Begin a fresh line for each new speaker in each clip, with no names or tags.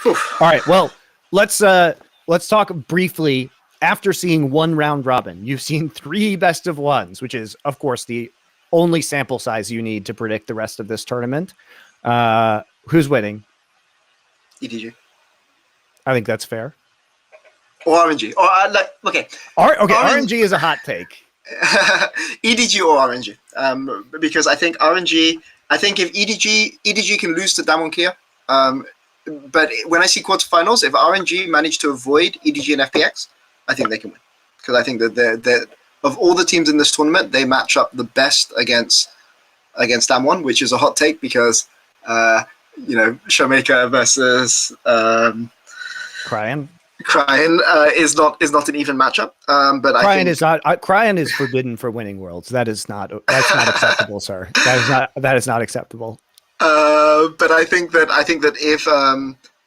All right. Well, let's talk briefly. After seeing one round robin, you've seen 3 best of ones, which is, of course, the only sample size you need to predict the rest of this tournament. Who's winning?
EDG.
I think that's fair.
Or RNG. Or okay.
RNG is a hot take.
EDG or RNG. Because I think RNG. I think if EDG can lose to Damwon Kia. But when I see quarterfinals, if RNG manage to avoid EDG and FPX, I think they can win. Because I think that they're of all the teams in this tournament, they match up the best against Damwon, which is a hot take because Showmaker versus
Cryan
is not an even matchup. But
Cryan is forbidden for winning worlds. That's not acceptable, sir. That is not acceptable.
But I think that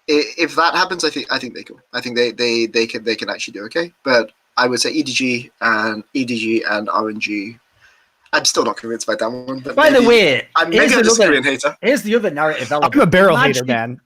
if that happens, I think they can. I think they can actually do okay. But I would say EDG and RNG. I'm still not convinced by that one. But
by the way,
maybe I'm just a Korean hater.
Here's the other narrative element.
I'm a barrel hater, man.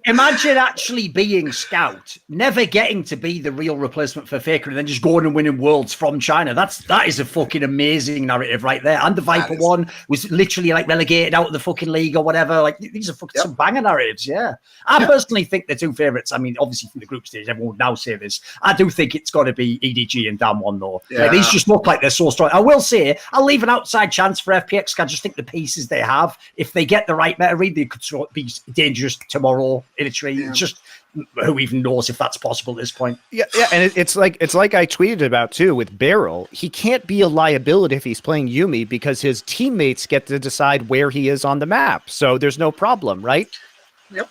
Imagine actually being Scout, never getting to be the real replacement for Faker, and then just going and winning worlds from China. That is a fucking amazing narrative right there. And the Viper one was literally like relegated out of the fucking league or whatever. Like these are fucking some banger narratives. Yeah, I personally think the 2 favorites. I mean, obviously from the group stage, everyone would now say this. I do think it's got to be EDG and Damwon though. Yeah. Like, these just look like they're so strong. I will say, I'll leave an outside chance for FPX. I just think the pieces they have, if they get the right meta read, they could be dangerous tomorrow in a tree. It's just who even knows if that's possible at this point.
Yeah, and it's like I tweeted about too with Beryl. He can't be a liability if he's playing Yuumi because his teammates get to decide where he is on the map. So there's no problem, right?
Yep.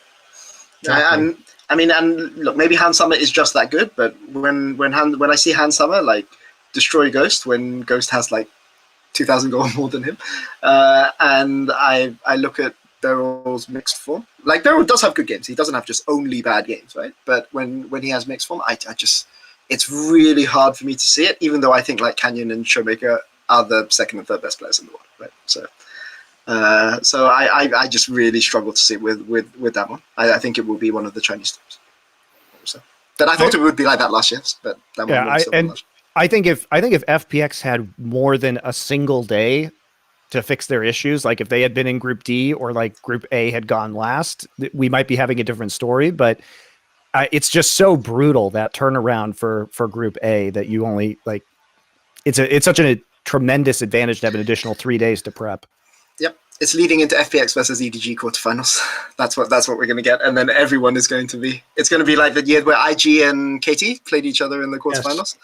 Exactly. And look, maybe Hans Summer is just that good, but when I see Hans Summer like destroy Ghost when Ghost has like 2,000 gold more than him, and I look at Beryl's mixed form. Like Beryl does have good games. He doesn't have just only bad games, right? But when he has mixed form, I just it's really hard for me to see it. Even though I think like Canyon and Showmaker are the second and third best players in the world, right? So I just really struggle to see it with that one. I think it will be one of the Chinese teams. So, but I thought it would be like that last year. But that one
I think if FPX had more than a single day to fix their issues, like if they had been in Group D or like Group A had gone last, we might be having a different story. But it's just so brutal, that turnaround for Group A, that you only like. It's such a tremendous advantage to have an additional 3 days to prep.
Yep. It's leading into FPX versus EDG quarterfinals. That's what we're going to get. And then everyone is going to be, it's going to be like the year where IG and KT played each other in the quarterfinals.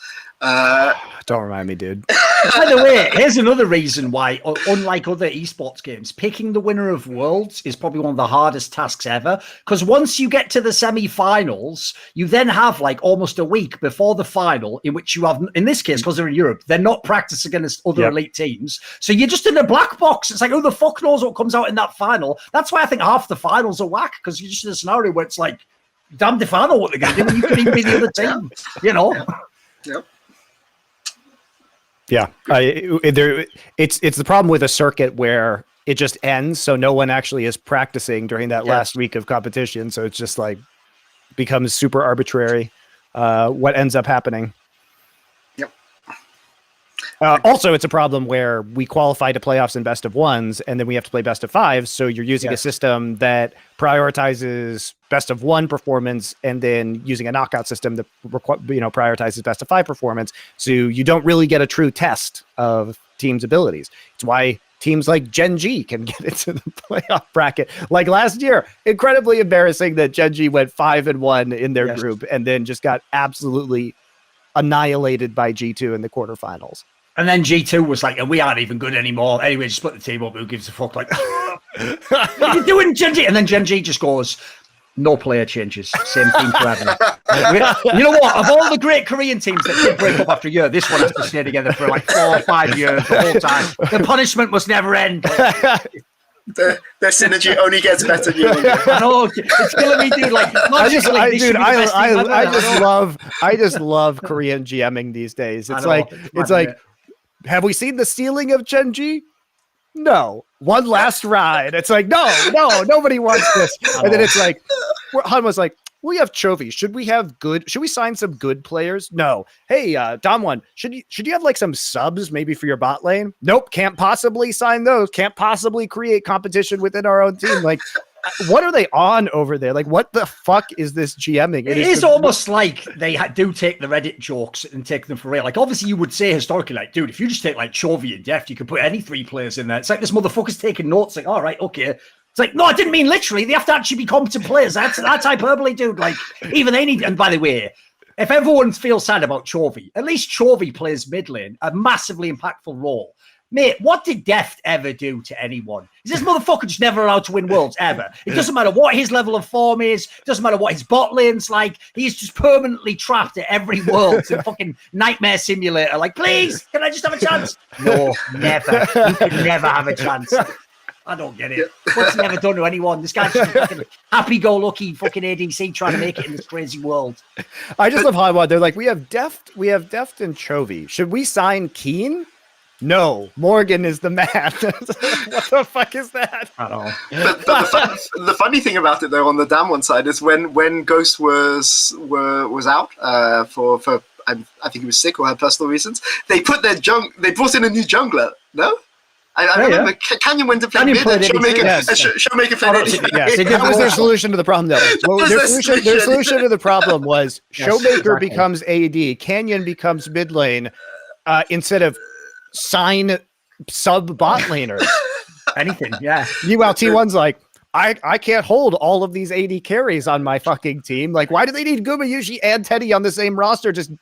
Don't remind me, dude.
By the way, here's another reason why, unlike other esports games, picking the winner of Worlds is probably one of the hardest tasks ever. Because once you get to the semi-finals, you then have like almost a week before the final in which you have, in this case, because they're in Europe, they're not practicing against other elite teams. So you're just in a black box. It's like, who the fuck knows what comes out in that final? That's why I think half the finals are whack, because you're just in a scenario where it's like, damned if I know what they're going to do, and you could even be the other team, you know?
Yep.
Yeah, it's the problem with a circuit where it just ends, so no one actually is practicing during that last week of competition. So it's just like becomes super arbitrary what ends up happening.
Yep.
Also, it's a problem where we qualify to playoffs in best of ones, and then we have to play best of fives. So you're using a system that prioritizes best of one performance, and then using a knockout system that prioritizes best of five performance. So you don't really get a true test of teams' abilities. It's why teams like Gen G can get into the playoff bracket. Like last year, incredibly embarrassing that Gen G went 5-1 in their group, and then just got absolutely annihilated by G2 in the quarterfinals.
And then G2 was like, we aren't even good anymore. Anyway, just split the team up. Who gives a fuck? Like, what are you doing, Gen G? And then Gen G just goes, no player changes. Same team forever. You know what? Of all the great Korean teams that did break up after a year, this one has to stay together for like 4 or 5 years the whole time. The punishment must never end.
Their synergy only gets better.
I know, it's killing me, dude. Like,
I just love Korean GMing these days. It's like, have we seen the ceiling of Gen G? No. One last ride. It's like, no, nobody wants this. And then it's like, Han was like, we have Chovy. Should we sign some good players? No. Hey, Dom1, should you have like some subs maybe for your bot lane? Nope. Can't possibly sign those. Can't possibly create competition within our own team. Like, what are they on over there? Like, what the fuck is this GMing?
It is almost like they do take the Reddit jokes and take them for real. Like, obviously, you would say historically, like, dude, if you just take like Chovy and Deft, you could put any 3 players in there. It's like this motherfucker's taking notes. Like, all right, okay. It's like, no, I didn't mean literally. They have to actually be competent players. That's hyperbole, dude. Like, even they need. And by the way, if everyone feels sad about Chovy, at least Chovy plays mid lane, a massively impactful role. Mate, what did Deft ever do to anyone? Is this motherfucker just never allowed to win worlds ever? It doesn't matter what his level of form is. It doesn't matter what his bot lane's like. He's just permanently trapped at every world. It's a fucking nightmare simulator. Like, please, can I just have a chance? No, never. You can never have a chance. I don't get it. What's he ever done to anyone? This guy's just fucking happy-go-lucky fucking ADC trying to make it in this crazy world.
I just love how they're like, we have Deft and Chovy. Should we sign Keen? No, Morgan is the man. What the fuck is that?
I don't know.
But the funny thing about it, though, on the Damwon side, is when Ghost was out for I think he was sick or had personal reasons, they put they brought in a new jungler. No. I remember Canyon went to play mid and Showmaker played AD.
Yes, that was their solution to the problem, though. Well, their solution to the problem was Showmaker becomes AD, Canyon becomes mid lane, instead of sign sub bot laners.
Anything, yeah.
Meanwhile, T1's like, I can't hold all of these AD carries on my fucking team. Like, why do they need Gumayushi and Teddy on the same roster? Just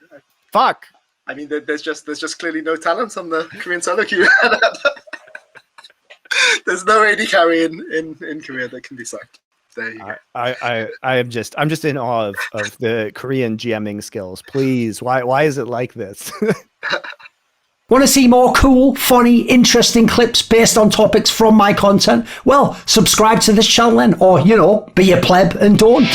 fuck.
I mean, there's just clearly no talent on the Korean solo queue. There's no AD carry in Korea that can be signed. There you go.
I'm just in awe of the Korean GMing skills. Please, why is it like this?
Want to see more cool, funny, interesting clips based on topics from my content? Well, subscribe to this channel then, or, be a pleb and don't.